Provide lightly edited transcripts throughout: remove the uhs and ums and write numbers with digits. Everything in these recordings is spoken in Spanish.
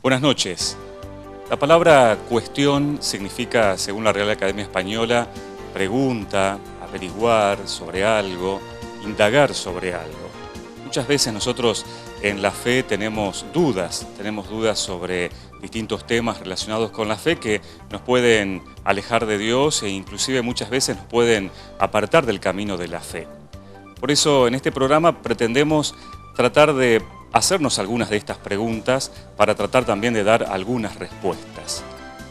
Buenas noches. La palabra cuestión significa, según la Real Academia Española, pregunta, averiguar sobre algo, indagar sobre algo. Muchas veces nosotros en la fe tenemos dudas sobre distintos temas relacionados con la fe que nos pueden alejar de Dios e inclusive muchas veces nos pueden apartar del camino de la fe. Por eso en este programa pretendemos tratar de hacernos algunas de estas preguntas para tratar también de dar algunas respuestas.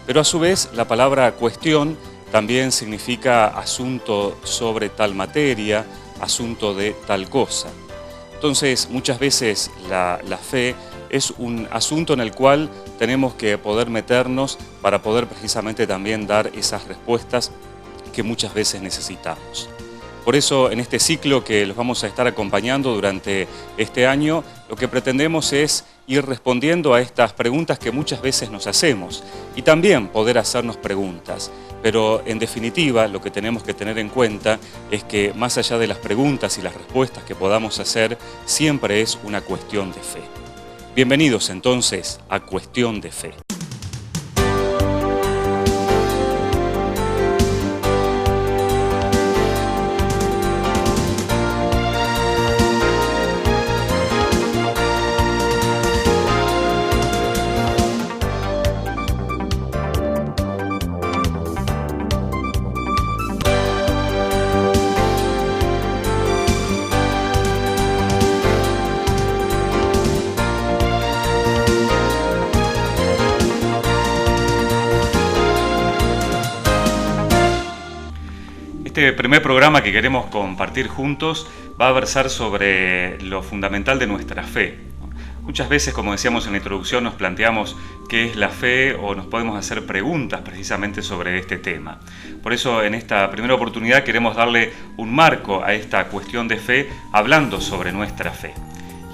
Pero a su vez la palabra cuestión también significa asunto sobre tal materia, asunto de tal cosa. Entonces muchas veces la fe es un asunto en el cual tenemos que poder meternos para poder precisamente también dar esas respuestas que muchas veces necesitamos. Por eso, en este ciclo que los vamos a estar acompañando durante este año, lo que pretendemos es ir respondiendo a estas preguntas que muchas veces nos hacemos y también poder hacernos preguntas. Pero, en definitiva, lo que tenemos que tener en cuenta es que, más allá de las preguntas y las respuestas que podamos hacer, siempre es una cuestión de fe. Bienvenidos, entonces, a Cuestión de Fe. Este primer programa que queremos compartir juntos va a versar sobre lo fundamental de nuestra fe. Muchas veces, como decíamos en la introducción, nos planteamos qué es la fe o nos podemos hacer preguntas precisamente sobre este tema. Por eso, en esta primera oportunidad queremos darle un marco a esta cuestión de fe hablando sobre nuestra fe.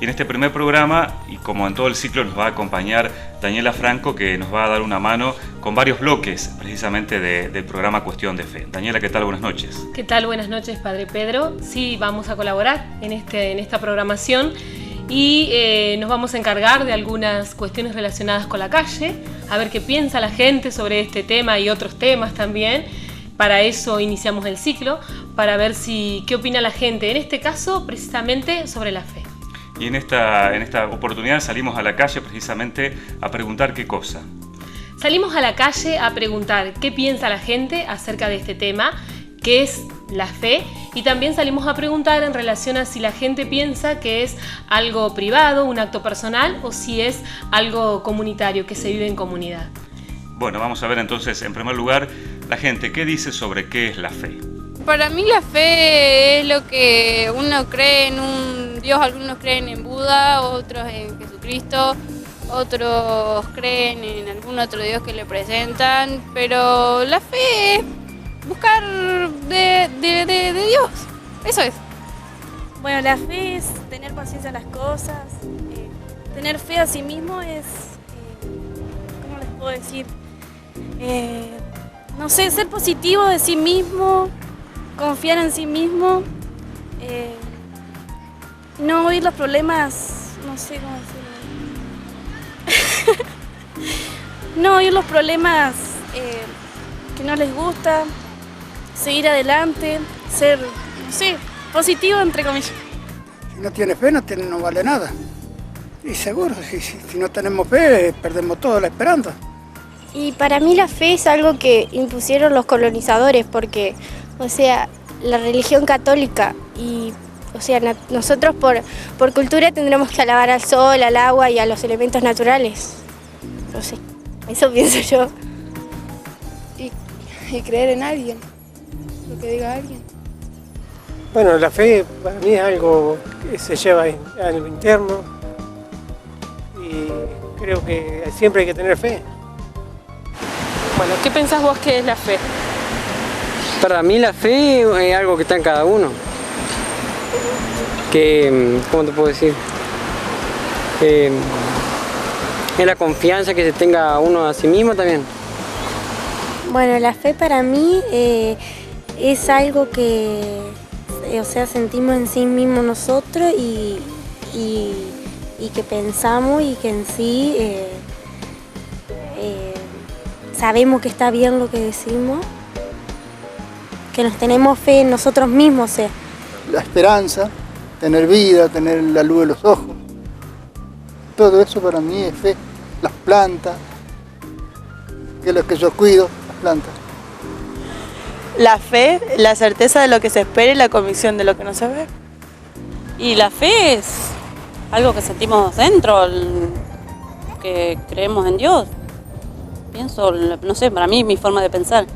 Y en este primer programa, y como en todo el ciclo, nos va a acompañar Daniela Franco, que nos va a dar una mano con varios bloques precisamente del programa Cuestión de Fe. Daniela, ¿qué tal? Buenas noches. ¿Qué tal? Buenas noches, Padre Pedro. Sí, vamos a colaborar en esta programación y nos vamos a encargar de algunas cuestiones relacionadas con la calle, a ver qué piensa la gente sobre este tema y otros temas también. Para eso iniciamos el ciclo, para ver qué opina la gente, en este caso precisamente sobre la fe. Y en esta oportunidad salimos a la calle precisamente a preguntar qué cosa. Salimos a la calle a preguntar qué piensa la gente acerca de este tema, qué es la fe, y también salimos a preguntar en relación a si la gente piensa que es algo privado, un acto personal, o si es algo comunitario, que se vive en comunidad. Bueno, vamos a ver entonces, en primer lugar, la gente, ¿qué dice sobre qué es la fe? Para mí la fe es lo que uno cree en un Dios, algunos creen en Buda, otros en Jesucristo, otros creen en algún otro Dios que le presentan, pero la fe es buscar de Dios, eso es. Bueno, la fe es tener paciencia en las cosas, tener fe a sí mismo es, ¿cómo les puedo decir? No sé, ser positivo de sí mismo, confiar en sí mismo, no oír los problemas, no sé cómo decirlo. No oír los problemas que no les gusta, seguir adelante, ser, no sé, positivo entre comillas. Si no tiene fe no vale nada. Y seguro, si no tenemos fe, perdemos toda la esperanza. Y para mí la fe es algo que impusieron los colonizadores porque, o sea, la religión católica y, o sea, nosotros por cultura tendremos que alabar al sol, al agua y a los elementos naturales. No sé, eso pienso yo. Y creer en alguien, lo que diga alguien. Bueno, la fe para mí es algo que se lleva a lo interno y creo que siempre hay que tener fe. Bueno, ¿qué pensás vos que es la fe? Para mí la fe es algo que está en cada uno. Que, ¿cómo te puedo decir? Es la confianza que se tenga uno a sí mismo también. Bueno, la fe para mí es algo que, o sea, sentimos en sí mismo nosotros y que pensamos y que en sí sabemos que está bien lo que decimos, que nos tenemos fe en nosotros mismos. La esperanza, tener vida, tener la luz de los ojos, todo eso para mí es fe. Las plantas, que es lo que yo cuido, las plantas. La fe, la certeza de lo que se espera y la convicción de lo que no se ve. Y la fe es algo que sentimos dentro, que creemos en Dios. Pienso, no sé, para mí mi forma de pensar.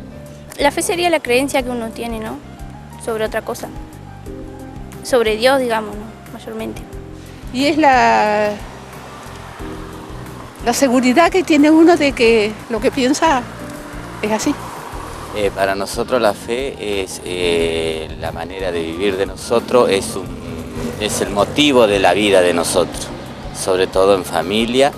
La fe sería la creencia que uno tiene, ¿no? Sobre otra cosa. Sobre Dios, digamos, ¿no? Mayormente. Y es la seguridad que tiene uno de que lo que piensa es así. Para nosotros la fe es la manera de vivir de nosotros, es el motivo de la vida de nosotros, sobre todo en familia,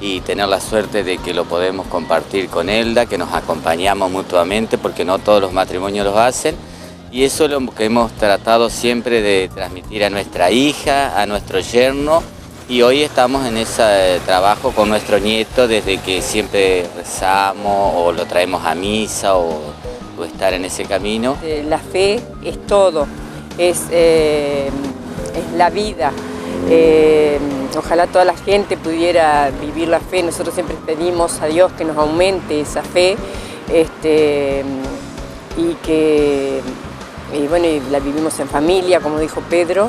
y tener la suerte de que lo podemos compartir con Elda, que nos acompañamos mutuamente porque no todos los matrimonios los hacen, y eso es lo que hemos tratado siempre de transmitir a nuestra hija, a nuestro yerno, y hoy estamos en ese trabajo con nuestro nieto desde que siempre rezamos o lo traemos a misa o estar en ese camino. La fe es todo, es la vida. Ojalá toda la gente pudiera vivir la fe. Nosotros siempre pedimos a Dios que nos aumente esa fe y bueno, y la vivimos en familia, como dijo Pedro.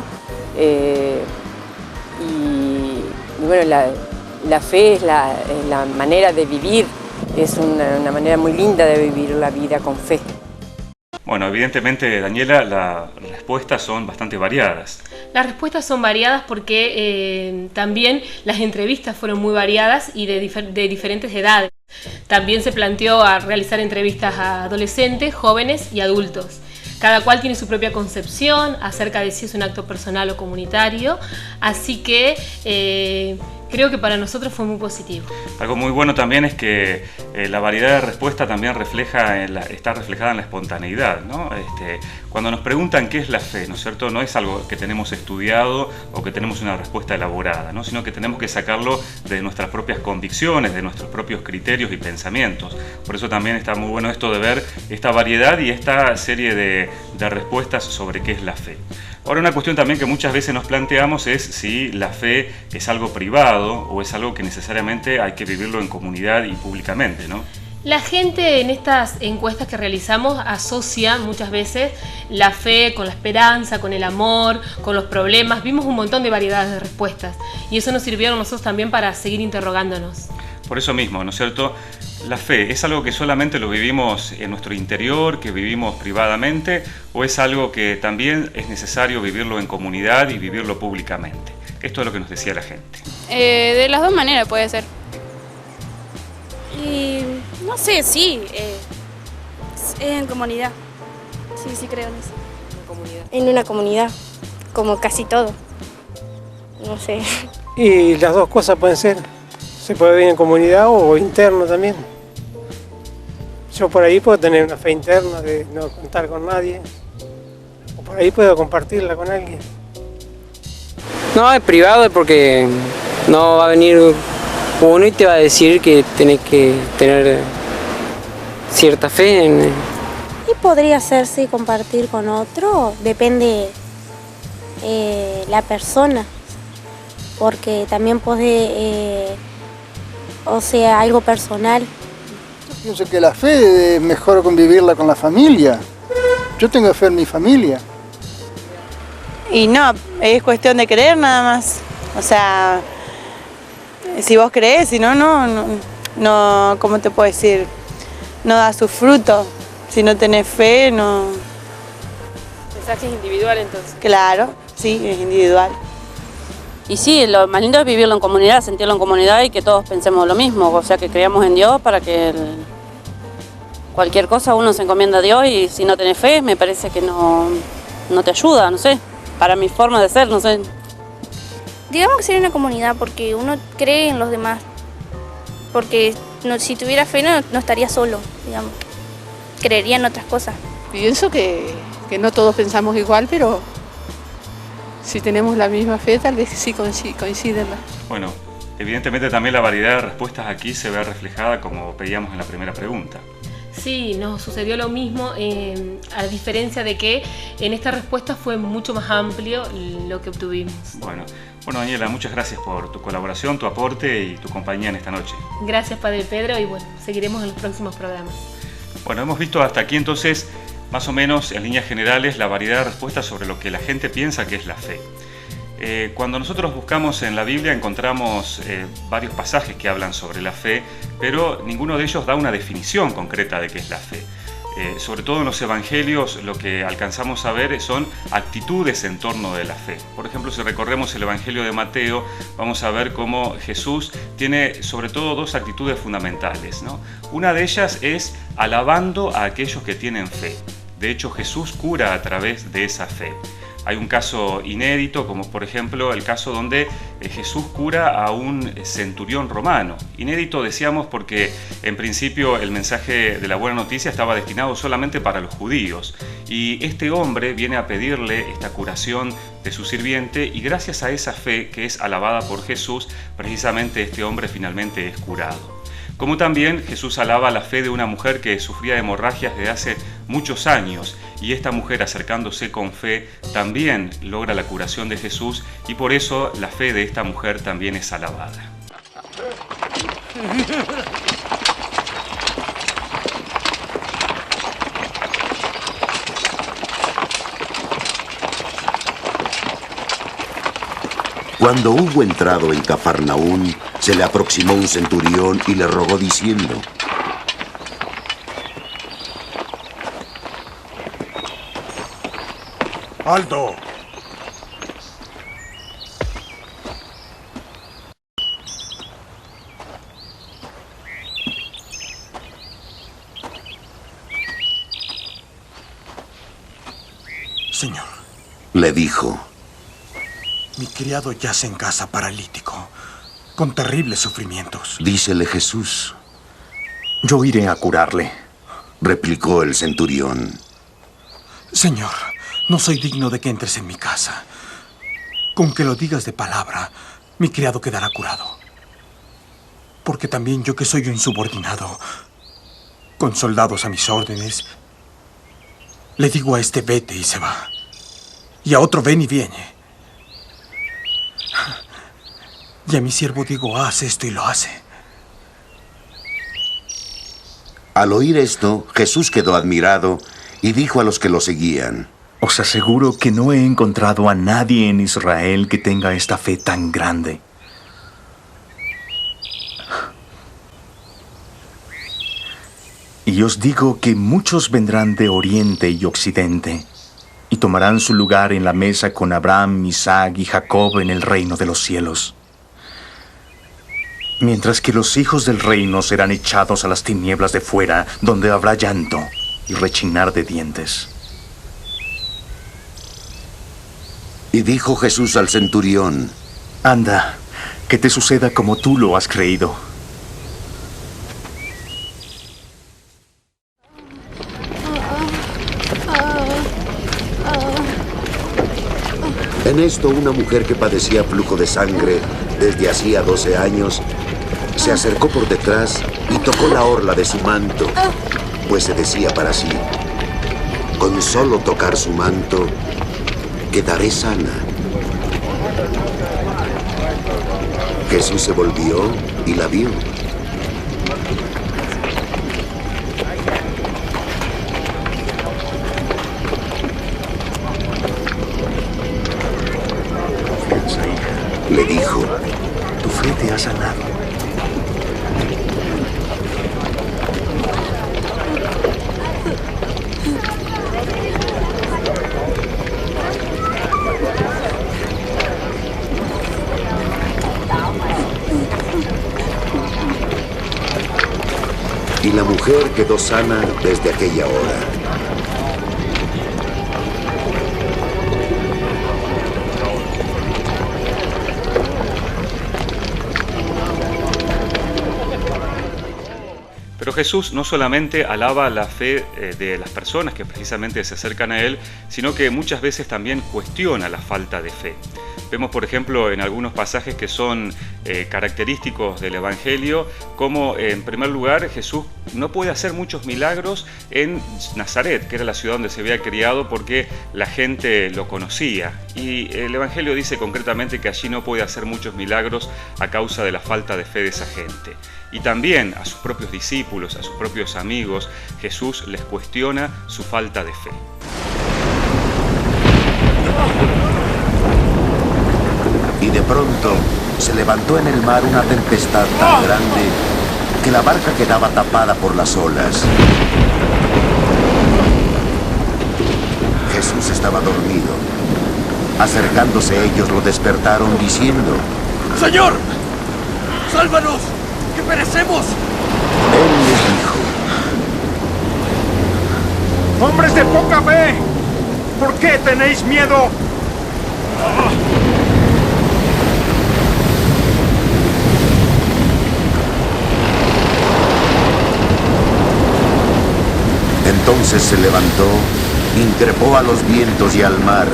Y bueno, la fe es la manera de vivir, es una manera muy linda de vivir la vida con fe. Bueno, evidentemente, Daniela, las respuestas son bastante variadas. Las respuestas son variadas porque también las entrevistas fueron muy variadas y de diferentes edades. También se planteó a realizar entrevistas a adolescentes, jóvenes y adultos. Cada cual tiene su propia concepción acerca de si es un acto personal o comunitario, así que creo que para nosotros fue muy positivo. Algo muy bueno también es que la variedad de respuesta también está reflejada en la espontaneidad, ¿no? Cuando nos preguntan qué es la fe, ¿no es cierto? No es algo que tenemos estudiado o que tenemos una respuesta elaborada, ¿no? Sino que tenemos que sacarlo de nuestras propias convicciones, de nuestros propios criterios y pensamientos. Por eso también está muy bueno esto de ver esta variedad y esta serie de respuestas sobre qué es la fe. Ahora, una cuestión también que muchas veces nos planteamos es si la fe es algo privado o es algo que necesariamente hay que vivirlo en comunidad y públicamente, ¿no? La gente en estas encuestas que realizamos asocia muchas veces la fe con la esperanza, con el amor, con los problemas. Vimos un montón de variedades de respuestas y eso nos sirvió a nosotros también para seguir interrogándonos. Por eso mismo, ¿no es cierto? ¿La fe es algo que solamente lo vivimos en nuestro interior, que vivimos privadamente, o es algo que también es necesario vivirlo en comunidad y vivirlo públicamente? Esto es lo que nos decía la gente. De las dos maneras puede ser. Y no sé, sí, en comunidad. Sí creo en eso. En una comunidad, como casi todo. No sé. Y las dos cosas pueden ser. Se puede vivir en comunidad o interno también. Yo por ahí puedo tener una fe interna de no contar con nadie. O por ahí puedo compartirla con alguien. No, es privado porque no va a venir uno y te va a decir que tenés que tener cierta fe en... Y podría ser, sí, compartir con otro, depende la persona, porque también puede, algo personal. Yo pienso que la fe es mejor convivirla con la familia. Yo tengo fe en mi familia. Y no, es cuestión de creer nada más. O sea, si vos crees, si no, no, ¿cómo te puedo decir? No da su fruto. Si no tenés fe, no... ¿Pensás que es individual entonces? Claro, sí, es individual. Y sí, lo más lindo es vivirlo en comunidad, sentirlo en comunidad y que todos pensemos lo mismo. O sea, que creamos en Dios para que cualquier cosa uno se encomienda a Dios y si no tenés fe, me parece que no te ayuda, no sé. Para mi forma de ser, no sé. Digamos que sería una comunidad porque uno cree en los demás. Porque si tuviera fe no estaría solo, digamos. Creería en otras cosas. Pienso que no todos pensamos igual, pero si tenemos la misma fe, tal vez sí coinciden. Bueno, Evidentemente también la variedad de respuestas aquí se ve reflejada como veíamos en la primera pregunta. Sí, nos sucedió lo mismo, a diferencia de que en esta respuesta fue mucho más amplio lo que obtuvimos. Bueno, Daniela, muchas gracias por tu colaboración, tu aporte y tu compañía en esta noche. Gracias, Padre Pedro, y bueno, seguiremos en los próximos programas. Bueno, hemos visto hasta aquí entonces, más o menos en líneas generales, la variedad de respuestas sobre lo que la gente piensa que es la fe. Cuando nosotros buscamos en la Biblia encontramos varios pasajes que hablan sobre la fe, pero ninguno de ellos da una definición concreta de qué es la fe. Sobre todo en los evangelios lo que alcanzamos a ver son actitudes en torno de la fe. Por ejemplo, si recorremos el evangelio de Mateo, vamos a ver cómo Jesús tiene sobre todo dos actitudes fundamentales, ¿no? Una de ellas es alabando a aquellos que tienen fe. De hecho, Jesús cura a través de esa fe. Hay un caso inédito, como por ejemplo el caso donde Jesús cura a un centurión romano. Inédito decíamos porque en principio el mensaje de la buena noticia estaba destinado solamente para los judíos. Y este hombre viene a pedirle esta curación de su sirviente y gracias a esa fe que es alabada por Jesús, precisamente este hombre finalmente es curado. Como también Jesús alaba la fe de una mujer que sufría de hemorragias desde hace muchos años y esta mujer acercándose con fe también logra la curación de Jesús y por eso la fe de esta mujer también es alabada. Cuando hubo entrado en Cafarnaún, se le aproximó un centurión y le rogó diciendo: ¡Alto! Señor, le dijo: mi criado yace en casa paralítico, con terribles sufrimientos. Dícele Jesús: yo iré a curarle. Replicó el centurión: Señor, no soy digno de que entres en mi casa. Con que lo digas de palabra, mi criado quedará curado. Porque también yo, que soy un subordinado, con soldados a mis órdenes, le digo a este vete y se va, y a otro ven y viene. Y a mi siervo digo, haz esto y lo hace. Al oír esto, Jesús quedó admirado y dijo a los que lo seguían: os aseguro que no he encontrado a nadie en Israel que tenga esta fe tan grande. Y os digo que muchos vendrán de oriente y occidente y tomarán su lugar en la mesa con Abraham, Isaac y Jacob en el reino de los cielos. Mientras que los hijos del reino serán echados a las tinieblas de fuera, donde habrá llanto y rechinar de dientes. Y dijo Jesús al centurión: anda, que te suceda como tú lo has creído. En esto, una mujer que padecía flujo de sangre desde hacía 12 años, se acercó por detrás y tocó la orla de su manto, pues se decía para sí: con solo tocar su manto, quedaré sana. Jesús se volvió y la vio. Le dijo: tu fe te ha sanado. Y la mujer quedó sana desde aquella hora. Pero Jesús no solamente alaba la fe de las personas que precisamente se acercan a Él, sino que muchas veces también cuestiona la falta de fe. Vemos, por ejemplo, en algunos pasajes que son característicos del Evangelio, como en primer lugar Jesús no puede hacer muchos milagros en Nazaret, que era la ciudad donde se había criado, porque la gente lo conocía. Y el Evangelio dice concretamente que allí no puede hacer muchos milagros a causa de la falta de fe de esa gente. Y también a sus propios discípulos, a sus propios amigos, Jesús les cuestiona su falta de fe. Y de pronto se levantó en el mar una tempestad tan grande que la barca quedaba tapada por las olas. Jesús estaba dormido. Acercándose ellos lo despertaron diciendo: ¡Señor! ¡Sálvanos! ¡Que perecemos! Él les dijo: ¡Hombres de poca fe! ¿Por qué tenéis miedo? Entonces se levantó, increpó a los vientos y al mar,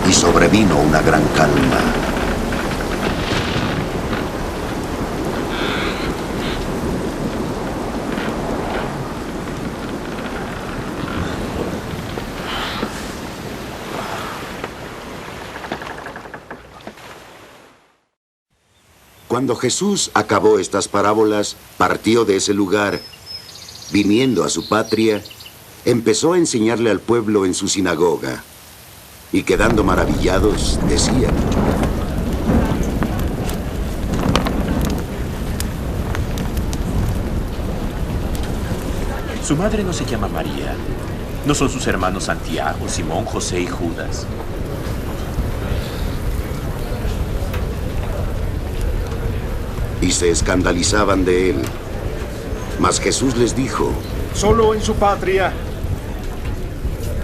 y sobrevino una gran calma. Cuando Jesús acabó estas parábolas, partió de ese lugar. Viniendo a su patria, empezó a enseñarle al pueblo en su sinagoga. Y quedando maravillados, decían: Su madre no se llama María. ¿No son sus hermanos Santiago, Simón, José y Judas? Y se escandalizaban de él. Mas Jesús les dijo: Solo en su patria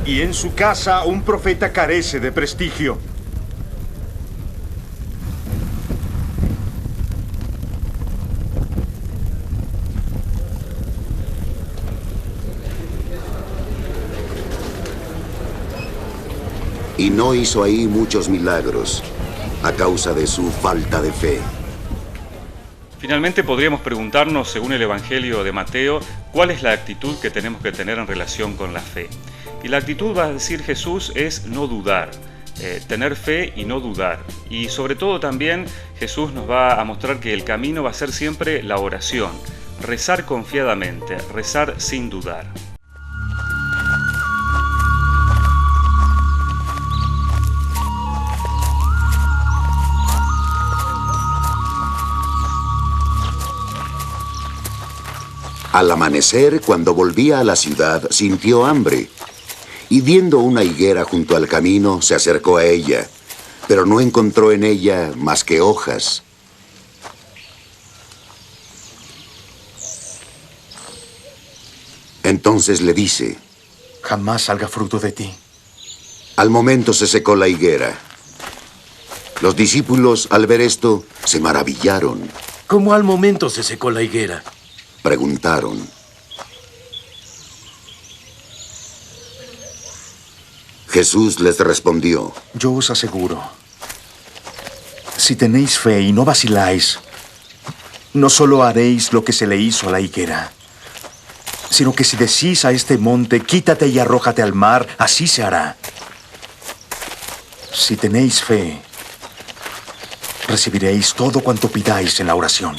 y en su casa un profeta carece de prestigio. Y no hizo ahí muchos milagros a causa de su falta de fe. Finalmente podríamos preguntarnos, según el Evangelio de Mateo, cuál es la actitud que tenemos que tener en relación con la fe. Y la actitud, va a decir Jesús, es no dudar, tener fe y no dudar. Y sobre todo también Jesús nos va a mostrar que el camino va a ser siempre la oración, rezar confiadamente, rezar sin dudar. Al amanecer, cuando volvía a la ciudad, sintió hambre. Y viendo una higuera junto al camino, se acercó a ella, pero no encontró en ella más que hojas. Entonces le dice: Jamás salga fruto de ti. Al momento se secó la higuera. Los discípulos, al ver esto, se maravillaron. ¿Cómo al momento se secó la higuera? Preguntaron. Jesús les respondió: Yo os aseguro, si tenéis fe y no vaciláis, no solo haréis lo que se le hizo a la higuera, sino que si decís a este monte, quítate y arrójate al mar, así se hará. Si tenéis fe, recibiréis todo cuanto pidáis en la oración.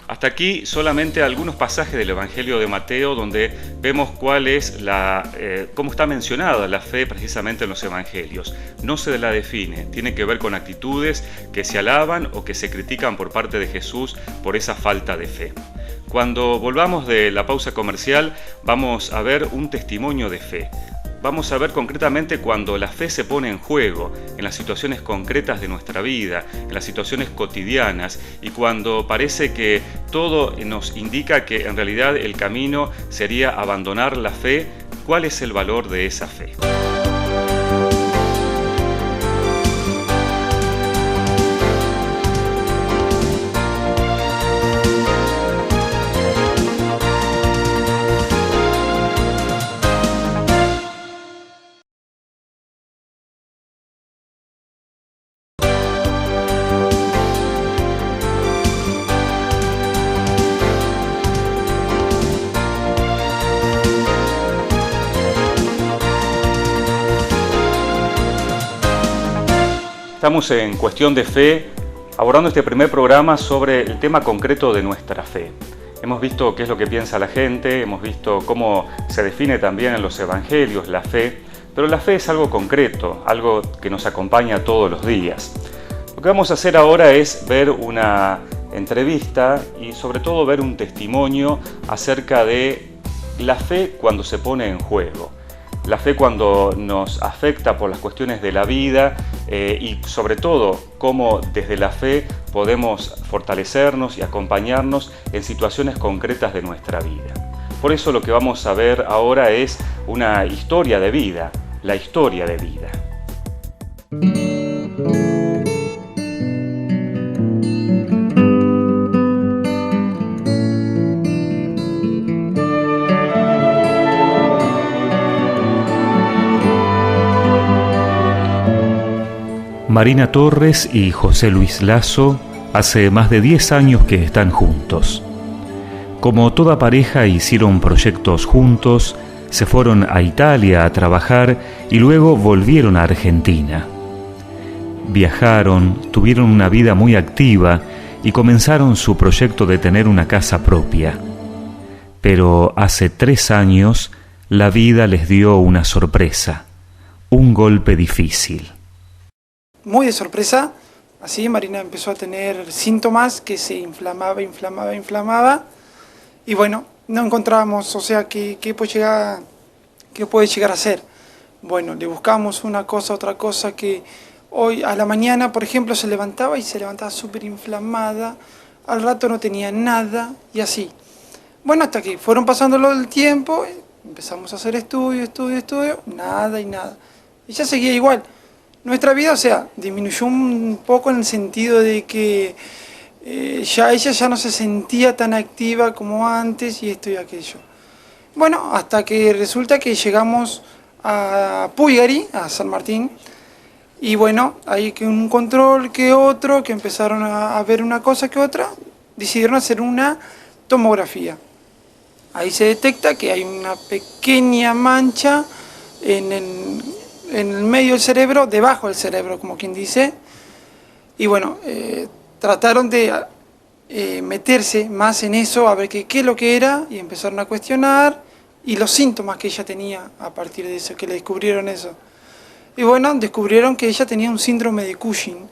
Hasta aquí solamente algunos pasajes del Evangelio de Mateo donde vemos cuál es cómo está mencionada la fe precisamente en los Evangelios. No se la define, tiene que ver con actitudes que se alaban o que se critican por parte de Jesús por esa falta de fe. Cuando volvamos de la pausa comercial vamos a ver un testimonio de fe. Vamos a ver concretamente cuando la fe se pone en juego, en las situaciones concretas de nuestra vida, en las situaciones cotidianas, y cuando parece que todo nos indica que en realidad el camino sería abandonar la fe. ¿Cuál es el valor de esa fe? Estamos en Cuestión de Fe, abordando este primer programa sobre el tema concreto de nuestra fe. Hemos visto qué es lo que piensa la gente, hemos visto cómo se define también en los evangelios la fe, pero la fe es algo concreto, algo que nos acompaña todos los días. Lo que vamos a hacer ahora es ver una entrevista y sobre todo ver un testimonio acerca de la fe cuando se pone en juego. La fe cuando nos afecta por las cuestiones de la vida y sobre todo cómo desde la fe podemos fortalecernos y acompañarnos en situaciones concretas de nuestra vida. Por eso lo que vamos a ver ahora es una historia de vida, la historia de vida. Marina Torres y José Luis Lazo hace más de 10 años que están juntos. Como toda pareja hicieron proyectos juntos, se fueron a Italia a trabajar y luego volvieron a Argentina. Viajaron, tuvieron una vida muy activa y comenzaron su proyecto de tener una casa propia. Pero hace 3 años la vida les dio una sorpresa, un golpe difícil. Muy de sorpresa, así Marina empezó a tener síntomas que se inflamaba y bueno, no encontrábamos, o sea, qué puede llegar a ser. Bueno, le buscamos una cosa, otra cosa, que hoy a la mañana, por ejemplo, se levantaba súper inflamada, al rato no tenía nada y así. Bueno, hasta que fueron pasando el tiempo, empezamos a hacer estudio, nada. Y ya seguía igual. Nuestra vida, o sea, disminuyó un poco en el sentido de que ella ya no se sentía tan activa como antes y esto y aquello. Bueno, hasta que resulta que llegamos a Puigari, a San Martín, y bueno, ahí que un control que otro, que empezaron a ver una cosa que otra, decidieron hacer una tomografía. Ahí se detecta que hay una pequeña mancha en el medio del cerebro, debajo del cerebro, como quien dice, y bueno, trataron de meterse más en eso, a ver qué es lo que era, y empezaron a cuestionar, y los síntomas que ella tenía a partir de eso, que le descubrieron eso. Y bueno, descubrieron que ella tenía un síndrome de Cushing.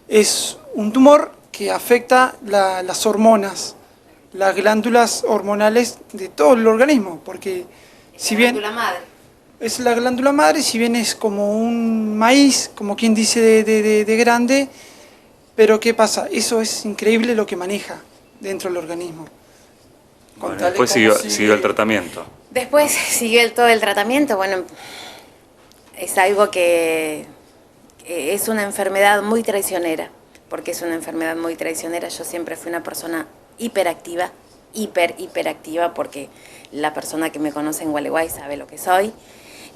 Es un tumor que afecta las hormonas, las glándulas hormonales de todo el organismo, porque si bien... Es la glándula madre, si bien es como un maíz, como quien dice de grande, pero ¿qué pasa? Eso es increíble lo que maneja dentro del organismo. Bueno, después siguió el tratamiento. Después siguió todo el tratamiento, bueno, es algo que es una enfermedad muy traicionera, porque es una enfermedad muy traicionera. Yo siempre fui una persona hiperactiva, hiperactiva, porque la persona que me conoce en Gualeguay sabe lo que soy.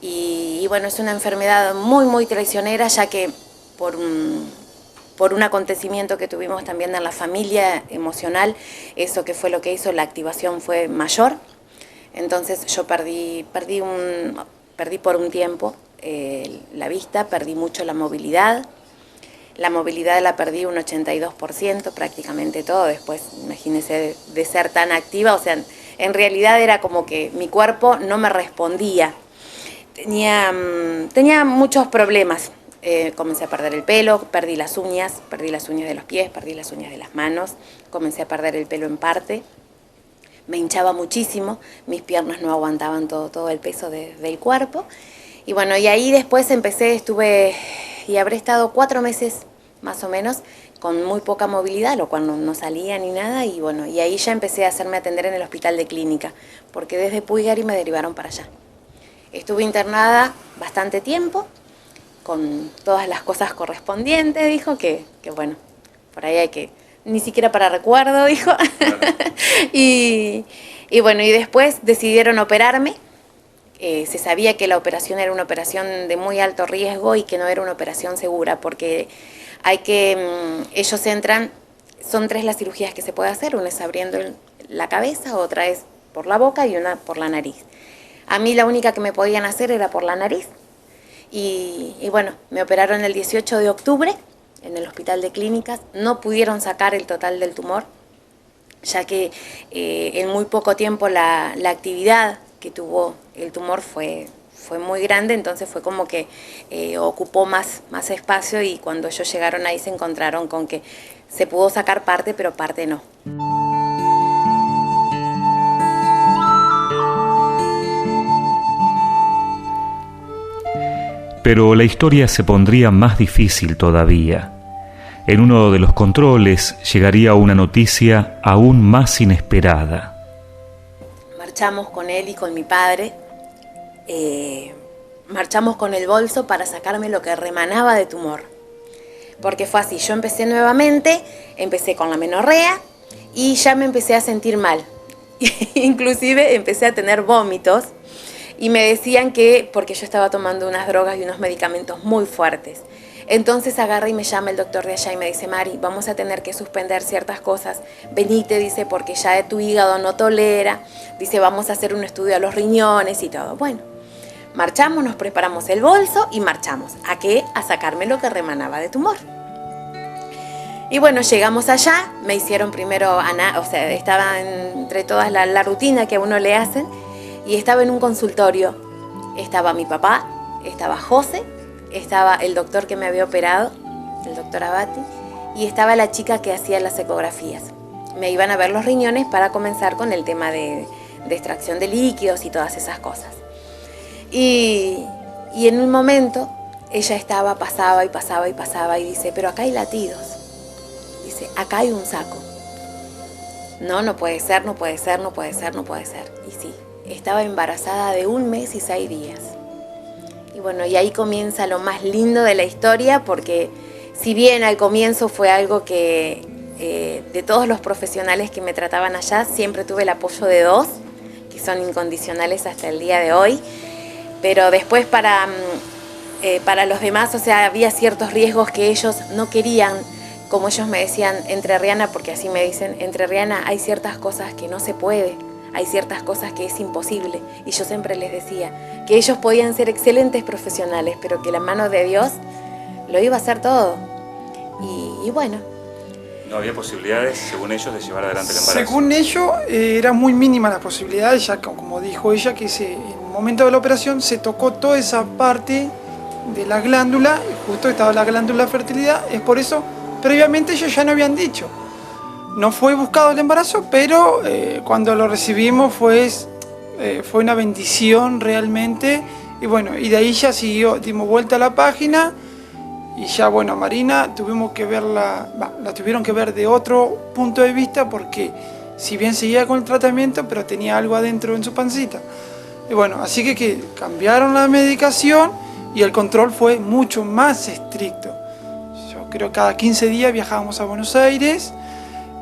Y bueno, es una enfermedad muy traicionera, ya que por un acontecimiento que tuvimos también en la familia emocional, eso que fue lo que hizo, la activación fue mayor. Entonces yo perdí por un tiempo la vista, perdí mucho la movilidad. La movilidad la perdí un 82%, prácticamente todo. Después, imagínense, de ser tan activa, o sea, en realidad era como que mi cuerpo no me respondía. Tenía muchos problemas. Comencé a perder el pelo, perdí las uñas de los pies, perdí las uñas de las manos, comencé a perder el pelo en parte. Me hinchaba muchísimo, mis piernas no aguantaban todo el peso del cuerpo. Y bueno, y ahí después estuve y habré estado 4 meses más o menos con muy poca movilidad, lo cual no salía ni nada. Y bueno, y ahí ya empecé a hacerme atender en el hospital de clínica, porque desde Puigari me derivaron para allá. Estuve internada bastante tiempo, con todas las cosas correspondientes, dijo que bueno, por ahí hay que, ni siquiera para recuerdo, dijo. y bueno, y después decidieron operarme. Se sabía que la operación era una operación de muy alto riesgo y que no era una operación segura, porque ellos entran, son 3 las cirugías que se puede hacer, una es abriendo la cabeza, otra es por la boca y una por la nariz. A mí la única que me podían hacer era por la nariz, Y bueno, me operaron el 18 de octubre en el Hospital de Clínicas. No pudieron sacar el total del tumor, ya que en muy poco tiempo la actividad que tuvo el tumor fue muy grande, entonces fue como que ocupó más espacio, y cuando ellos llegaron ahí se encontraron con que se pudo sacar parte, pero parte no. Pero la historia se pondría más difícil todavía. En uno de los controles llegaría una noticia aún más inesperada. Marchamos con él y con mi padre, marchamos con el bolso para sacarme lo que remanaba de tumor. Porque fue así, yo empecé nuevamente, empecé con la menorrea y ya me empecé a sentir mal. Inclusive empecé a tener vómitos. Y me decían que, porque yo estaba tomando unas drogas y unos medicamentos muy fuertes. Entonces agarra y me llama el doctor de allá y me dice: Mari, vamos a tener que suspender ciertas cosas. Venite, dice, porque ya tu hígado no tolera. Dice, vamos a hacer un estudio a los riñones y todo. Bueno, marchamos, nos preparamos el bolso y marchamos. ¿A qué? A sacarme lo que remanaba de tumor. Y bueno, llegamos allá, me hicieron primero, estaba entre todas la rutina que a uno le hacen. Y estaba en un consultorio, estaba mi papá, estaba José, estaba el doctor que me había operado, el doctor Abati, y estaba la chica que hacía las ecografías. Me iban a ver los riñones para comenzar con el tema de extracción de líquidos y todas esas cosas. Y en un momento ella pasaba y dice: pero acá hay latidos. Dice, acá hay un saco. No puede ser. Y sí. Estaba embarazada de 1 mes y 6 días. Y bueno, y ahí comienza lo más lindo de la historia, porque si bien al comienzo fue algo que de todos los profesionales que me trataban allá, siempre tuve el apoyo de 2, que son incondicionales hasta el día de hoy, pero después para los demás, había ciertos riesgos que ellos no querían, como ellos me decían, entrerriana, porque así me dicen, entrerriana, hay ciertas cosas que no se puede. Hay ciertas cosas que es imposible, y yo siempre les decía que ellos podían ser excelentes profesionales, pero que la mano de Dios lo iba a hacer todo. Y bueno. ¿No había posibilidades, según ellos, de llevar adelante el embarazo? Según ellos, era muy mínima la posibilidad, ya como dijo ella, que en el momento de la operación se tocó toda esa parte de la glándula, y justo estaba la glándula de fertilidad. Es por eso, previamente ellos ya no habían dicho. No fue buscado el embarazo, pero cuando lo recibimos fue una bendición realmente. Y bueno, y de ahí ya dimos vuelta a la página, y ya bueno, Marina tuvieron que ver de otro punto de vista, porque si bien seguía con el tratamiento, pero tenía algo adentro en su pancita. Y bueno, así que cambiaron la medicación y el control fue mucho más estricto. Yo creo que cada 15 días viajábamos a Buenos Aires.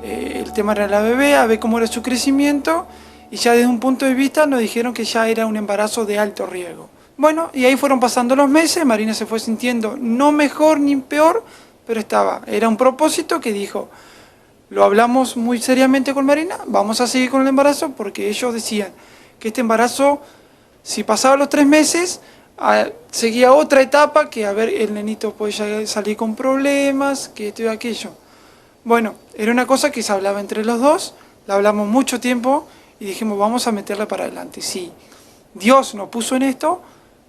El tema era la bebé, a ver cómo era su crecimiento, y ya desde un punto de vista nos dijeron que ya era un embarazo de alto riesgo. Bueno, y ahí fueron pasando los meses, Marina se fue sintiendo no mejor ni peor, pero era un propósito que dijo, lo hablamos muy seriamente con Marina, vamos a seguir con el embarazo, porque ellos decían que este embarazo, si pasaba los 3 meses, seguía otra etapa, que a ver, el nenito puede salir con problemas, que esto y aquello. Bueno, era una cosa que se hablaba entre los dos, la hablamos mucho tiempo y dijimos, vamos a meterla para adelante. Si Dios nos puso en esto,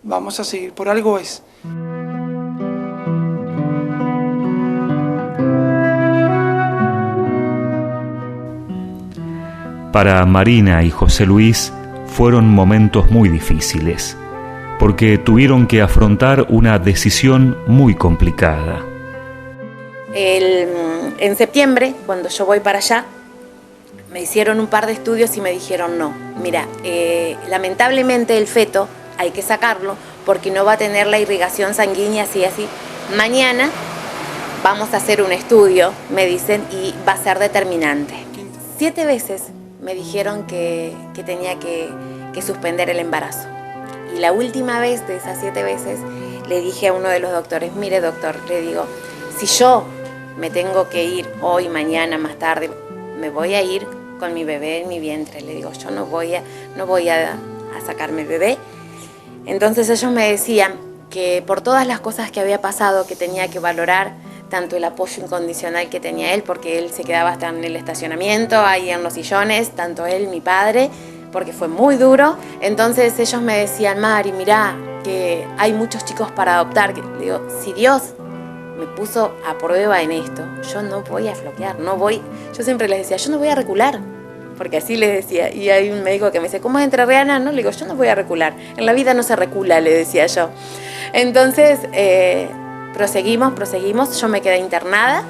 vamos a seguir, por algo es. Para Marina y José Luis fueron momentos muy difíciles, porque tuvieron que afrontar una decisión muy complicada. En septiembre, cuando yo voy para allá, me hicieron un par de estudios y me dijeron no, mira, lamentablemente el feto hay que sacarlo porque no va a tener la irrigación sanguínea así. Mañana vamos a hacer un estudio, me dicen, y va a ser determinante. 7 veces me dijeron que tenía que suspender el embarazo. Y la última vez de esas 7 veces le dije a uno de los doctores, mire doctor, le digo, si yo me tengo que ir hoy, mañana, más tarde, me voy a ir con mi bebé en mi vientre. Le digo, yo no voy a sacarme el bebé. Entonces ellos me decían, que por todas las cosas que había pasado, que tenía que valorar tanto el apoyo incondicional que tenía él, porque él se quedaba hasta en el estacionamiento, ahí en los sillones, tanto él, mi padre, porque fue muy duro. Entonces ellos me decían, Mari, mirá, que hay muchos chicos para adoptar. Le digo, si Dios me puso a prueba en esto, yo no voy a floquear, no voy. Yo siempre les decía, yo no voy a recular, porque así les decía. Y hay un médico que me dice, ¿cómo es entrerriana? No, le digo, yo no voy a recular. En la vida no se recula, le decía yo. Entonces, proseguimos. Yo me quedé internada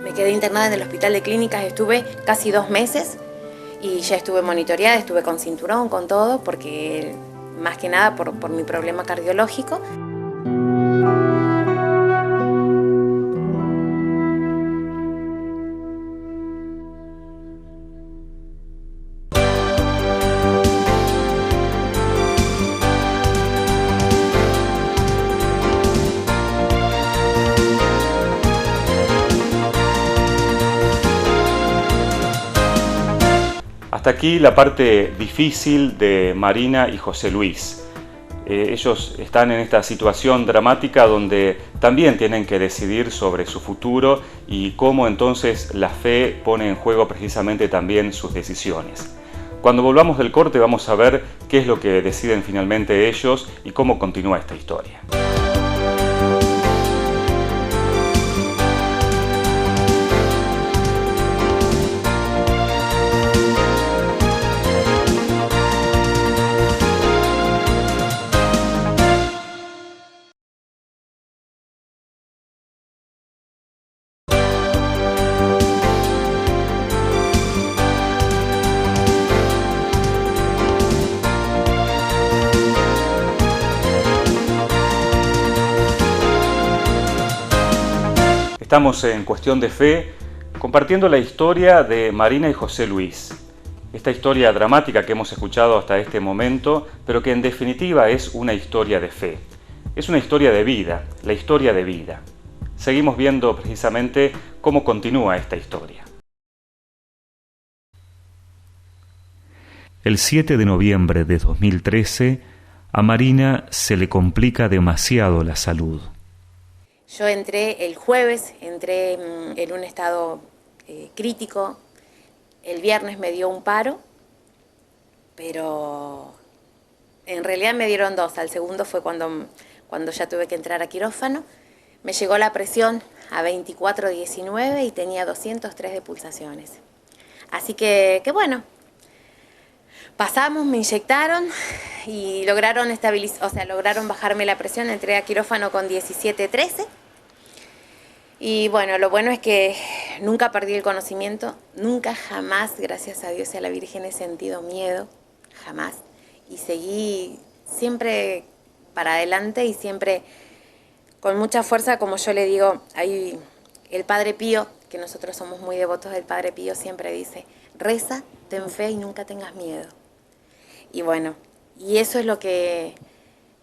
en el hospital de clínicas, estuve casi 2 meses y ya estuve monitoreada, estuve con cinturón, con todo, porque más que nada por mi problema cardiológico. Hasta aquí la parte difícil de Marina y José Luis. Ellos están en esta situación dramática donde también tienen que decidir sobre su futuro y cómo entonces la fe pone en juego precisamente también sus decisiones. Cuando volvamos del corte vamos a ver qué es lo que deciden finalmente ellos y cómo continúa esta historia. Estamos en Cuestión de Fe, compartiendo la historia de Marina y José Luis. Esta historia dramática que hemos escuchado hasta este momento, pero que en definitiva es una historia de fe. Es una historia de vida, la historia de vida. Seguimos viendo precisamente cómo continúa esta historia. El 7 de noviembre de 2013, a Marina se le complica demasiado la salud. Yo entré el jueves, entré en un estado crítico. El viernes me dio un paro, pero en realidad me dieron 2. Al segundo fue cuando ya tuve que entrar a quirófano. Me llegó la presión a 24/19 y tenía 203 de pulsaciones. Así que bueno, pasamos, me inyectaron y lograron lograron bajarme la presión. Entré a quirófano con 17/13. Y bueno, lo bueno es que nunca perdí el conocimiento, nunca jamás, gracias a Dios y a la Virgen, he sentido miedo, jamás. Y seguí siempre para adelante y siempre con mucha fuerza, como yo le digo, hay el Padre Pío, que nosotros somos muy devotos del Padre Pío, siempre dice, reza, ten fe y nunca tengas miedo. Y bueno, y eso es lo que...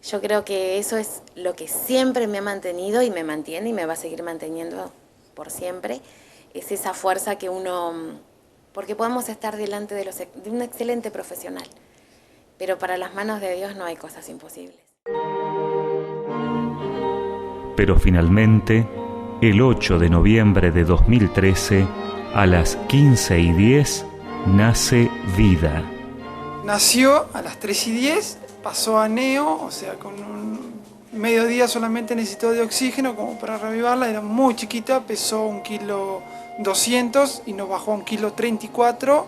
Yo creo que eso es lo que siempre me ha mantenido y me mantiene y me va a seguir manteniendo por siempre. Es esa fuerza que uno... Porque podemos estar delante de un excelente profesional, pero para las manos de Dios no hay cosas imposibles. Pero finalmente, el 8 de noviembre de 2013, a las 15:10, nace Vida. Nació a las 3:10. Pasó a neo, o sea, con un mediodía solamente necesitó de oxígeno como para revivarla. Era muy chiquita, pesó 1,2 kg y nos bajó a 1,34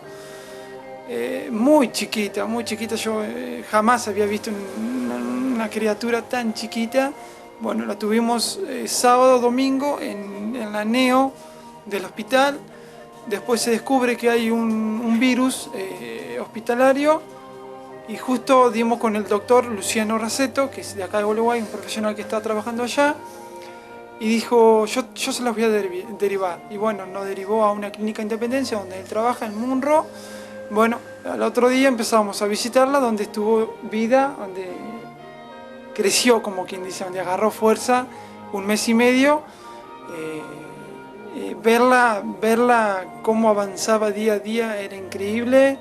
kg. Muy chiquita, muy chiquita. Yo jamás había visto una criatura tan chiquita. Bueno, la tuvimos sábado, domingo en la neo del hospital. Después se descubre que hay un virus hospitalario. Y justo dimos con el doctor Luciano Raceto, que es de acá de Uruguay, un profesional que está trabajando allá, y dijo, yo se los voy a derivar. Y bueno, nos derivó a una clínica Independencia, donde él trabaja, en Munro. Bueno, al otro día empezamos a visitarla, donde estuvo Vida, donde creció, como quien dice, donde agarró fuerza 1 mes y medio. Verla cómo avanzaba día a día era increíble.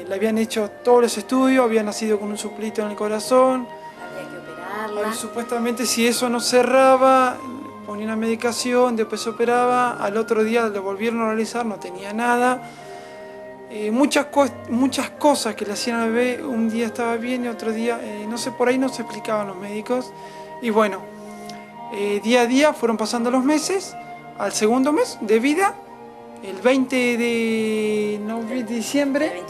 Le habían hecho todos los estudios, había nacido con un suplito en el corazón. operarla. Supuestamente si eso no cerraba, ponía una medicación, después se operaba, al otro día lo volvieron a realizar, no tenía nada. Muchas cosas que le hacían al bebé, un día estaba bien y otro día, no sé, por ahí no se explicaban los médicos. Y bueno, día a día fueron pasando los meses, al segundo mes de vida, el 20 de diciembre,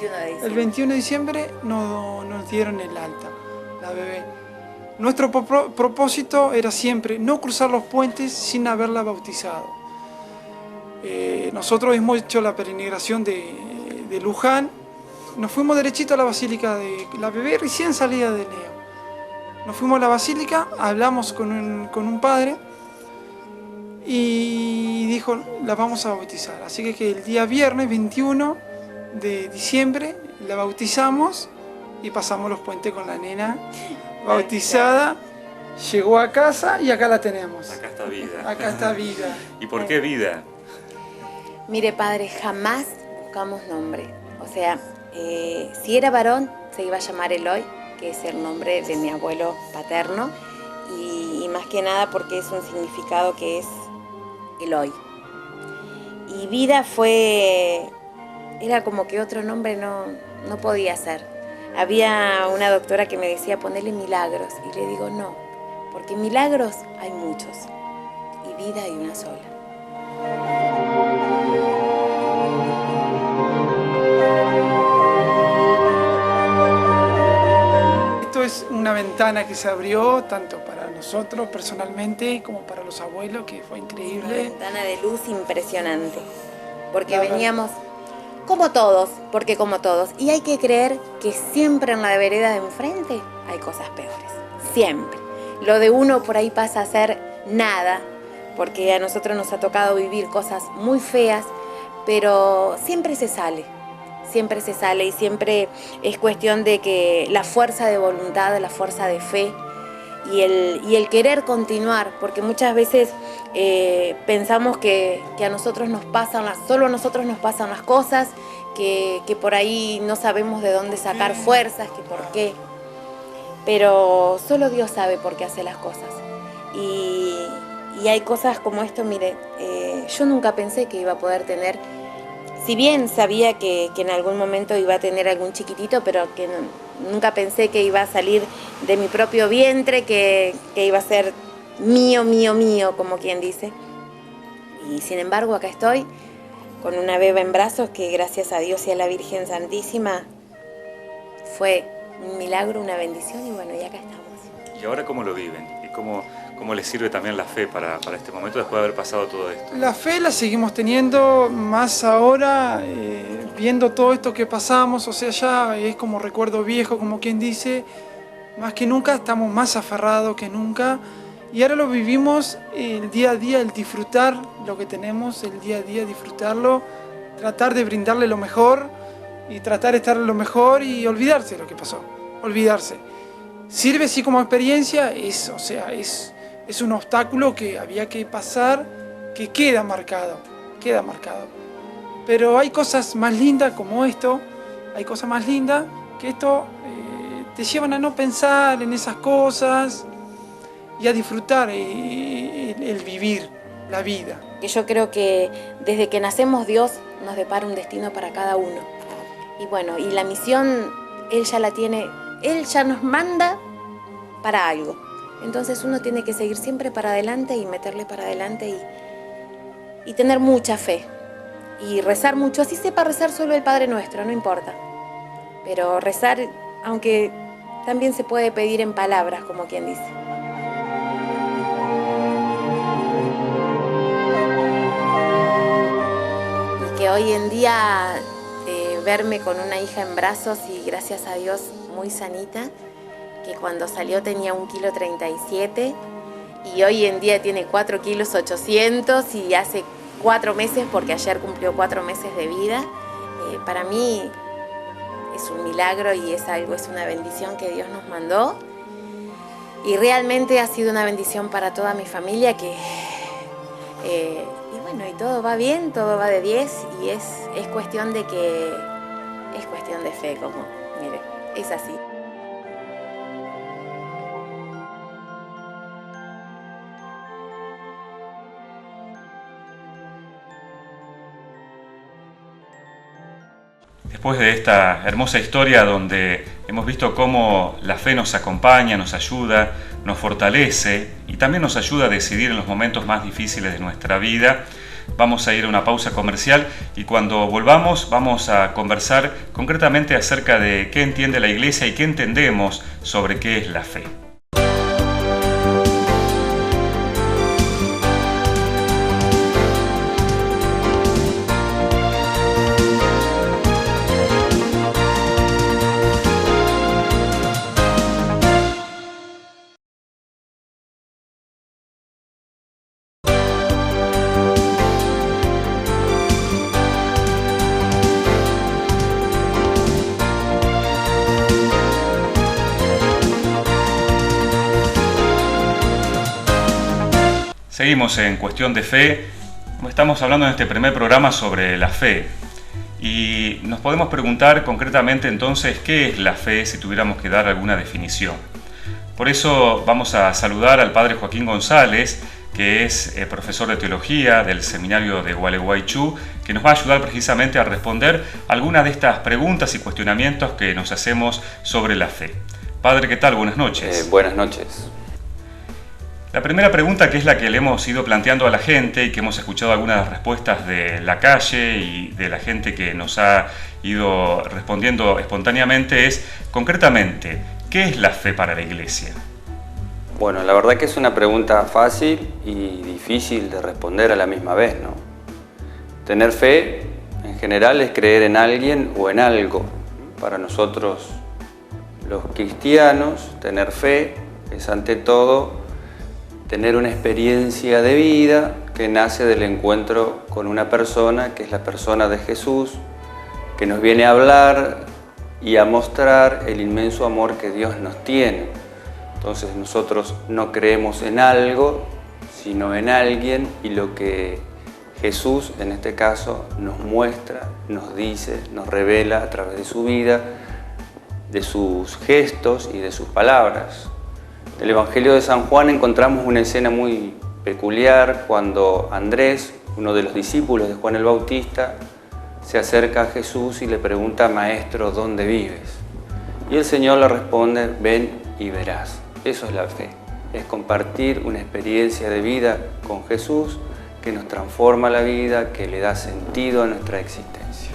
el 21 de diciembre nos dieron el alta, la bebé. Nuestro propósito era siempre no cruzar los puentes sin haberla bautizado. Nosotros hemos hecho la peregrinación de Luján, nos fuimos derechito a la basílica de la bebé recién salida de Neo. Nos fuimos a la basílica, hablamos con un padre y dijo, la vamos a bautizar. Así que el día viernes 21 de diciembre la bautizamos y pasamos los puentes con la nena bautizada. Llegó a casa y acá la tenemos. Acá está vida. Acá está vida. ¿Y por qué vida? Mire, padre, jamás buscamos nombre. O sea, si era varón, se iba a llamar Eloy, que es el nombre de mi abuelo paterno, y más que nada porque es un significado que es Eloy. Y vida era como que otro nombre no podía ser. Había una doctora que me decía, ponele milagros, y le digo no, porque milagros hay muchos, y vida hay una sola. Esto es una ventana que se abrió tanto para nosotros personalmente como para los abuelos, que fue increíble. Una ventana de luz impresionante, porque veníamos como todos, y hay que creer que siempre en la vereda de enfrente hay cosas peores, siempre. Lo de uno por ahí pasa a ser nada, porque a nosotros nos ha tocado vivir cosas muy feas, pero siempre se sale y siempre es cuestión de que la fuerza de voluntad, la fuerza de fe y el querer continuar, porque muchas veces pensamos que a nosotros solo a nosotros nos pasan las cosas, que por ahí no sabemos de dónde sacar fuerzas, que por qué, pero solo Dios sabe por qué hace las cosas. Y hay cosas como esto, mire, yo nunca pensé que iba a poder tener, si bien sabía que en algún momento iba a tener algún chiquitito, pero que nunca pensé que iba a salir de mi propio vientre, que iba a ser mío, como quien dice. Y sin embargo acá estoy, con una beba en brazos que gracias a Dios y a la Virgen Santísima fue un milagro, una bendición, y bueno, y acá estamos. ¿Y ahora cómo lo viven? ¿Y cómo les sirve también la fe para este momento después de haber pasado todo esto? La fe la seguimos teniendo más ahora, viendo todo esto que pasamos, o sea, ya es como recuerdo viejo, como quien dice, más que nunca estamos más aferrados que nunca, y ahora lo vivimos el día a día, el disfrutar lo que tenemos, el día a día disfrutarlo, tratar de brindarle lo mejor y tratar de estar lo mejor y olvidarse de lo que pasó, olvidarse. Sirve sí como experiencia, es un obstáculo que había que pasar, que queda marcado. Pero hay cosas más lindas como esto, hay cosas más lindas que esto te llevan a no pensar en esas cosas y a disfrutar el vivir la vida. Yo creo que desde que nacemos Dios nos depara un destino para cada uno. Y bueno, y la misión Él ya la tiene, Él ya nos manda para algo. Entonces uno tiene que seguir siempre para adelante y meterle para adelante y tener mucha fe. Y rezar mucho, así sepa rezar solo el Padre Nuestro, no importa. Pero rezar, aunque también se puede pedir en palabras, como quien dice. Y que hoy en día verme con una hija en brazos y gracias a Dios muy sanita, que cuando salió tenía 1,37 kg y hoy en día tiene 4,8 kg y hace 4 meses, porque ayer cumplió 4 meses de vida, para mí es un milagro y es una bendición que Dios nos mandó. Y realmente ha sido una bendición para toda mi familia y bueno, y todo va bien, todo va de 10 y es cuestión de fe, como, mire, es así. Después de esta hermosa historia donde hemos visto cómo la fe nos acompaña, nos ayuda, nos fortalece y también nos ayuda a decidir en los momentos más difíciles de nuestra vida, vamos a ir a una pausa comercial y cuando volvamos vamos a conversar concretamente acerca de qué entiende la Iglesia y qué entendemos sobre qué es la fe. Seguimos en Cuestión de Fe. Estamos hablando en este primer programa sobre la fe. Y nos podemos preguntar concretamente entonces qué es la fe si tuviéramos que dar alguna definición. Por eso vamos a saludar al padre Joaquín González, que es profesor de teología del seminario de Gualeguaychú, que nos va a ayudar precisamente a responder algunas de estas preguntas y cuestionamientos que nos hacemos sobre la fe. Padre, ¿qué tal? Buenas noches. Buenas noches. La primera pregunta, que es la que le hemos ido planteando a la gente y que hemos escuchado algunas respuestas de la calle y de la gente que nos ha ido respondiendo espontáneamente, es concretamente, ¿qué es la fe para la Iglesia? Bueno, la verdad que es una pregunta fácil y difícil de responder a la misma vez, ¿no? Tener fe, en general, es creer en alguien o en algo. Para nosotros, los cristianos, tener fe es ante todo tener una experiencia de vida que nace del encuentro con una persona, que es la persona de Jesús, que nos viene a hablar y a mostrar el inmenso amor que Dios nos tiene. Entonces nosotros no creemos en algo, sino en alguien, y lo que Jesús, en este caso, nos muestra, nos dice, nos revela a través de su vida, de sus gestos y de sus palabras. En el Evangelio de San Juan encontramos una escena muy peculiar cuando Andrés, uno de los discípulos de Juan el Bautista, se acerca a Jesús y le pregunta: Maestro, ¿dónde vives? Y el Señor le responde: ven y verás. Eso es la fe, es compartir una experiencia de vida con Jesús que nos transforma la vida, que le da sentido a nuestra existencia.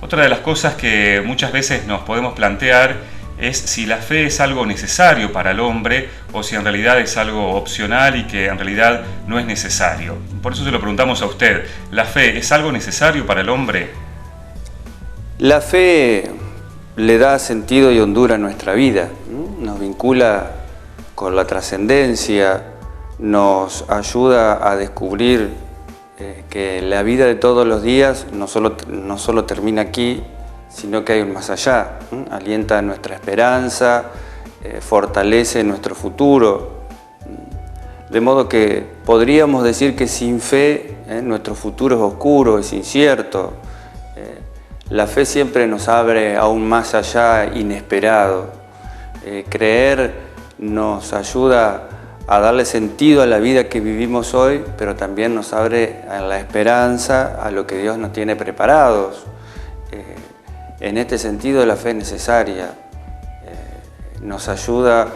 Otra de las cosas que muchas veces nos podemos plantear es si la fe es algo necesario para el hombre o si en realidad es algo opcional y que en realidad no es necesario. Por eso se lo preguntamos a usted, ¿la fe es algo necesario para el hombre? La fe le da sentido y hondura a nuestra vida, nos vincula con la trascendencia, nos ayuda a descubrir que la vida de todos los días no solo termina aquí, sino que hay un más allá, alienta nuestra esperanza, fortalece nuestro futuro. De modo que podríamos decir que sin fe nuestro futuro es oscuro, es incierto. La fe siempre nos abre a un más allá inesperado. Creer nos ayuda a darle sentido a la vida que vivimos hoy, pero también nos abre a la esperanza, a lo que Dios nos tiene preparados. En este sentido, la fe es necesaria, nos ayuda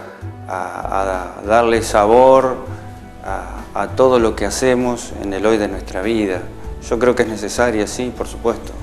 a darle sabor a todo lo que hacemos en el hoy de nuestra vida. Yo creo que es necesaria, sí, por supuesto.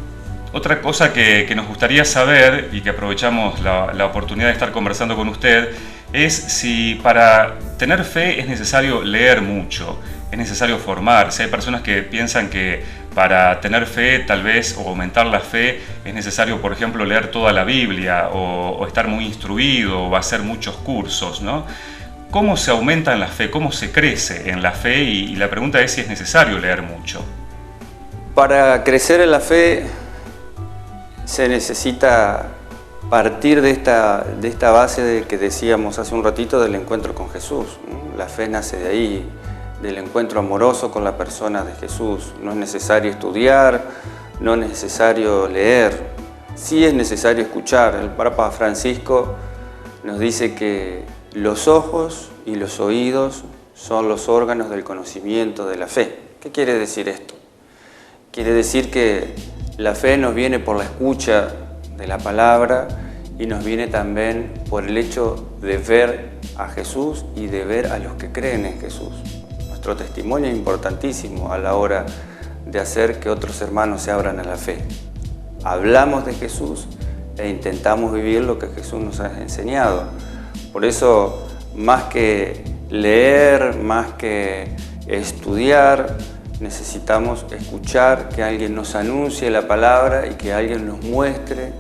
Otra cosa que nos gustaría saber, y que aprovechamos la oportunidad de estar conversando con usted, es si para tener fe es necesario leer mucho, es necesario formarse. Hay personas que piensan que para tener fe, tal vez, o aumentar la fe, es necesario, por ejemplo, leer toda la Biblia o estar muy instruido o hacer muchos cursos, ¿no? ¿Cómo se aumenta en la fe? ¿Cómo se crece en la fe? Y la pregunta es si es necesario leer mucho. Para crecer en la fe se necesita partir de esta base que decíamos hace un ratito del encuentro con Jesús. La fe nace de ahí, del encuentro amoroso con la persona de Jesús. No es necesario estudiar, no es necesario leer, sí es necesario escuchar. El Papa Francisco nos dice que los ojos y los oídos son los órganos del conocimiento de la fe. ¿Qué quiere decir esto? Quiere decir que La fe nos viene por la escucha de la palabra y nos viene también por el hecho de ver a Jesús y de ver a los que creen en Jesús. Nuestro testimonio es importantísimo a la hora de hacer que otros hermanos se abran a la fe. Hablamos de Jesús e intentamos vivir lo que Jesús nos ha enseñado. Por eso, más que leer, más que estudiar, necesitamos escuchar, que alguien nos anuncie la palabra y que alguien nos muestre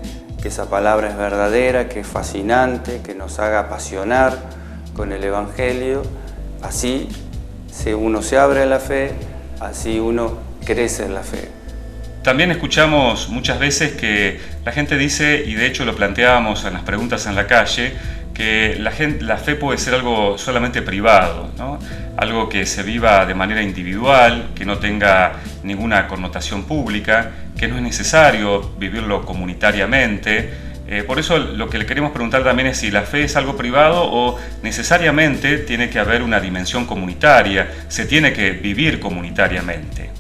que esa palabra es verdadera, que es fascinante, que nos haga apasionar con el Evangelio. Así uno se abre a la fe, así uno crece en la fe. También escuchamos muchas veces que la gente dice, y de hecho lo planteábamos en las preguntas en la calle, que la fe puede ser algo solamente privado, ¿no? Algo que se viva de manera individual, que no tenga ninguna connotación pública, que no es necesario vivirlo comunitariamente. Por eso lo que le queremos preguntar también es si la fe es algo privado o necesariamente tiene que haber una dimensión comunitaria, se tiene que vivir comunitariamente.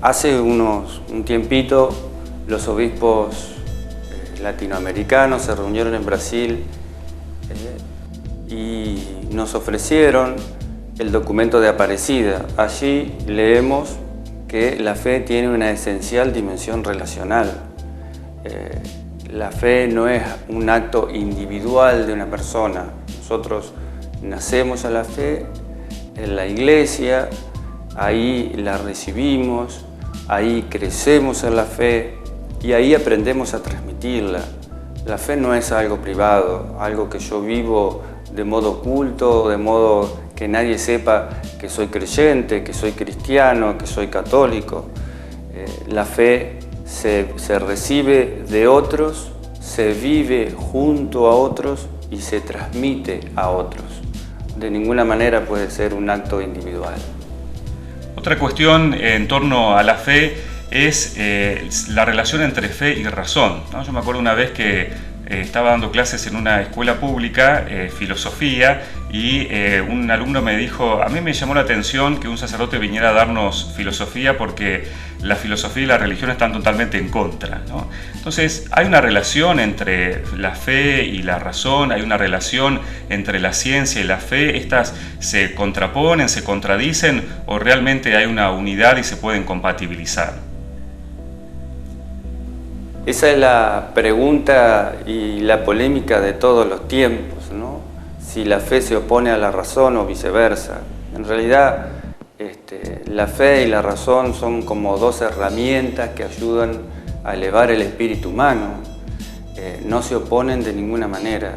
Hace un tiempito los obispos latinoamericanos se reunieron en Brasil y nos ofrecieron el documento de Aparecida. Allí leemos que la fe tiene una esencial dimensión relacional. La fe no es un acto individual de una persona. Nosotros nacemos a la fe en la iglesia, ahí la recibimos, ahí crecemos en la fe y ahí aprendemos a transmitirla. La fe no es algo privado, algo que yo vivo de modo oculto, de modo que nadie sepa que soy creyente, que soy cristiano, que soy católico. La fe se recibe de otros, se vive junto a otros y se transmite a otros. De ninguna manera puede ser un acto individual. Otra cuestión en torno a la fe es la relación entre fe y razón, ¿no? Yo me acuerdo una vez que estaba dando clases en una escuela pública, filosofía, y un alumno me dijo, a mí me llamó la atención que un sacerdote viniera a darnos filosofía porque la filosofía y la religión están totalmente en contra, ¿no? Entonces, ¿hay una relación entre la fe y la razón? ¿Hay una relación entre la ciencia y la fe? ¿Estas se contraponen, se contradicen o realmente hay una unidad y se pueden compatibilizar? Esa es la pregunta y la polémica de todos los tiempos, ¿no? Si la fe se opone a la razón o viceversa. En realidad, la fe y la razón son como dos herramientas que ayudan a elevar el espíritu humano. No se oponen de ninguna manera,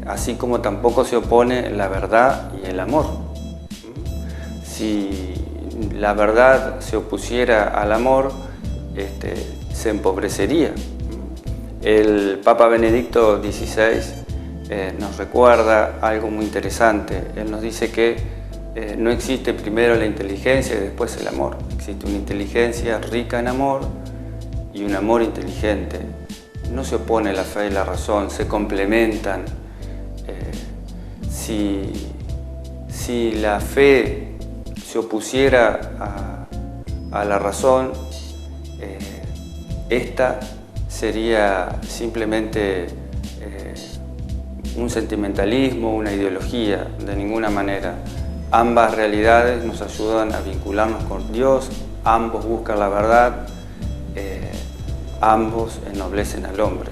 así como tampoco se opone la verdad y el amor. Si la verdad se opusiera al amor, se empobrecería. El Papa Benedicto XVI nos recuerda algo muy interesante. Él nos dice que no existe primero la inteligencia y después el amor. Existe una inteligencia rica en amor y un amor inteligente. No se opone la fe y la razón, se complementan. Si la fe se opusiera a la razón, esta sería simplemente un sentimentalismo, una ideología, de ninguna manera. Ambas realidades nos ayudan a vincularnos con Dios, ambos buscan la verdad, ambos ennoblecen al hombre.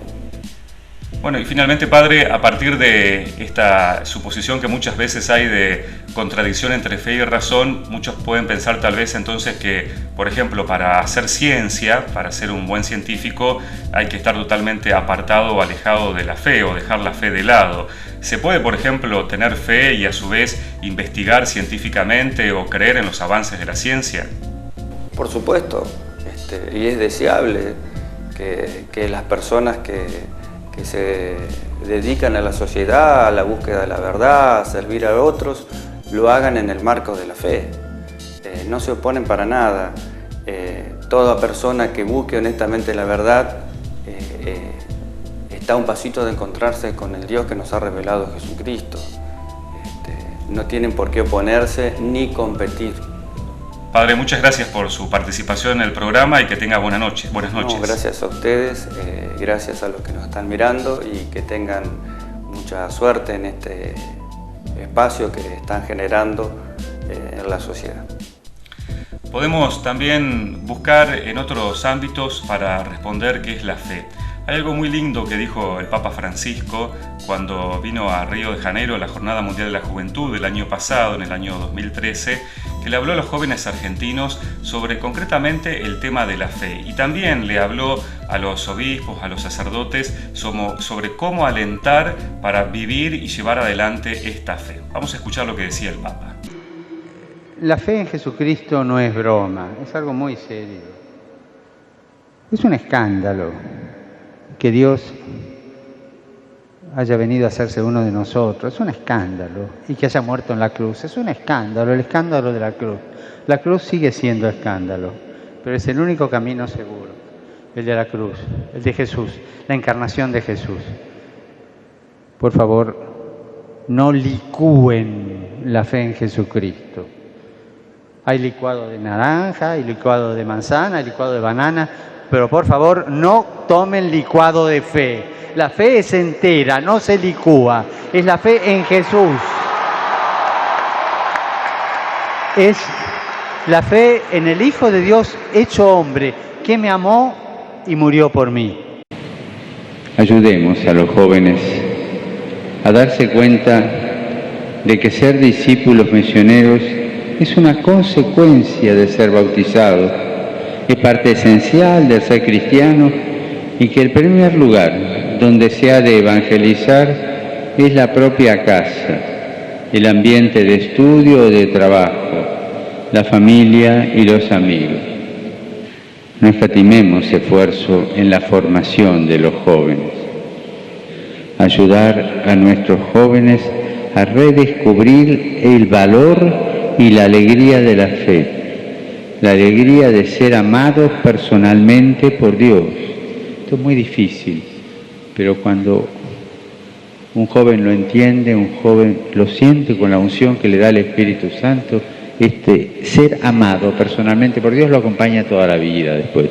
Bueno, y finalmente, Padre, a partir de esta suposición que muchas veces hay de contradicción entre fe y razón, muchos pueden pensar tal vez entonces que, por ejemplo, para hacer ciencia, para ser un buen científico, hay que estar totalmente apartado o alejado de la fe o dejar la fe de lado. ¿Se puede, por ejemplo, tener fe y a su vez investigar científicamente o creer en los avances de la ciencia? Por supuesto, y es deseable que las personas que se dedican a la sociedad, a la búsqueda de la verdad, a servir a otros, lo hagan en el marco de la fe. No se oponen para nada. Toda persona que busque honestamente la verdad está a un pasito de encontrarse con el Dios que nos ha revelado Jesucristo. No tienen por qué oponerse ni competir. Padre, muchas gracias por su participación en el programa y que tenga buena noche. Buenas noches. No, gracias a ustedes, gracias a los que nos están mirando y que tengan mucha suerte en este espacio que están generando en la sociedad. Podemos también buscar en otros ámbitos para responder qué es la fe. Hay algo muy lindo que dijo el Papa Francisco cuando vino a Río de Janeiro a la Jornada Mundial de la Juventud del año pasado, en el año 2013, que le habló a los jóvenes argentinos sobre concretamente el tema de la fe. Y también le habló a los obispos, a los sacerdotes, sobre cómo alentar para vivir y llevar adelante esta fe. Vamos a escuchar lo que decía el Papa. La fe en Jesucristo no es broma, es algo muy serio. Es un escándalo que Dios haya venido a hacerse uno de nosotros, es un escándalo, y que haya muerto en la cruz, es un escándalo, el escándalo de la cruz. La cruz sigue siendo escándalo, pero es el único camino seguro, el de la cruz, el de Jesús, la encarnación de Jesús. Por favor, no licúen la fe en Jesucristo. Hay licuado de naranja, hay licuado de manzana, hay licuado de banana, pero por favor no tomen licuado de fe. La fe es entera, no se licúa. Es la fe en Jesús. Es la fe en el Hijo de Dios hecho hombre, que me amó y murió por mí. Ayudemos a los jóvenes a darse cuenta de que ser discípulos misioneros es una consecuencia de ser bautizados. Es parte esencial del ser cristiano y que el primer lugar donde se ha de evangelizar es la propia casa, el ambiente de estudio o de trabajo, la familia y los amigos. No escatimemos esfuerzo en la formación de los jóvenes. Ayudar a nuestros jóvenes a redescubrir el valor y la alegría de la fe. La alegría de ser amados personalmente por Dios. Esto es muy difícil, pero cuando un joven lo entiende, un joven lo siente con la unción que le da el Espíritu Santo, ser amado personalmente por Dios lo acompaña toda la vida después.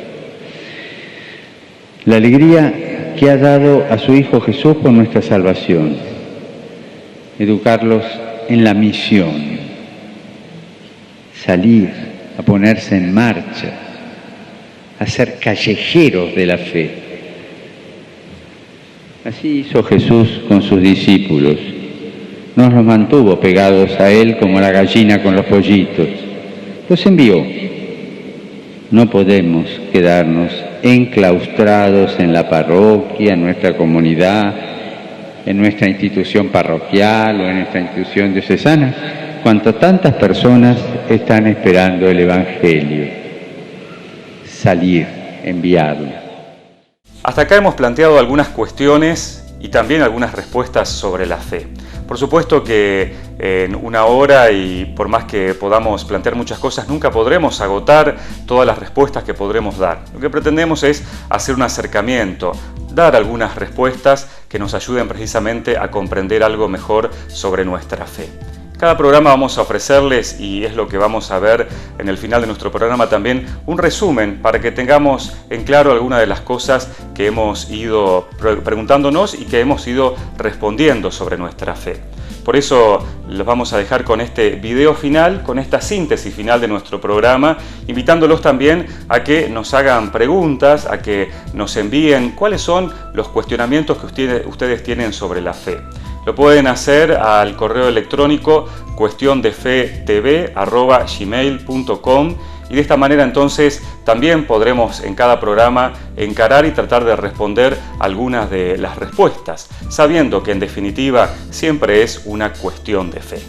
La alegría que ha dado a su Hijo Jesús por nuestra salvación. Educarlos en la misión. Salir a ponerse en marcha, a ser callejeros de la fe. Así hizo Jesús con sus discípulos. No los mantuvo pegados a Él como la gallina con los pollitos. Los envió. No podemos quedarnos enclaustrados en la parroquia, en nuestra comunidad, en nuestra institución parroquial o en nuestra institución diocesana, cuanto tantas personas están esperando el Evangelio. Salir, enviarlo. Hasta acá hemos planteado algunas cuestiones y también algunas respuestas sobre la fe. Por supuesto que en una hora y por más que podamos plantear muchas cosas, nunca podremos agotar todas las respuestas que podremos dar. Lo que pretendemos es hacer un acercamiento, dar algunas respuestas que nos ayuden precisamente a comprender algo mejor sobre nuestra fe. Cada programa vamos a ofrecerles, y es lo que vamos a ver en el final de nuestro programa también, un resumen para que tengamos en claro algunas de las cosas que hemos ido preguntándonos y que hemos ido respondiendo sobre nuestra fe. Por eso los vamos a dejar con este video final, con esta síntesis final de nuestro programa, invitándolos también a que nos hagan preguntas, a que nos envíen cuáles son los cuestionamientos que ustedes tienen sobre la fe. Lo pueden hacer al correo electrónico cuestiondefetv@gmail.com y de esta manera entonces también podremos en cada programa encarar y tratar de responder algunas de las respuestas, sabiendo que en definitiva siempre es una cuestión de fe.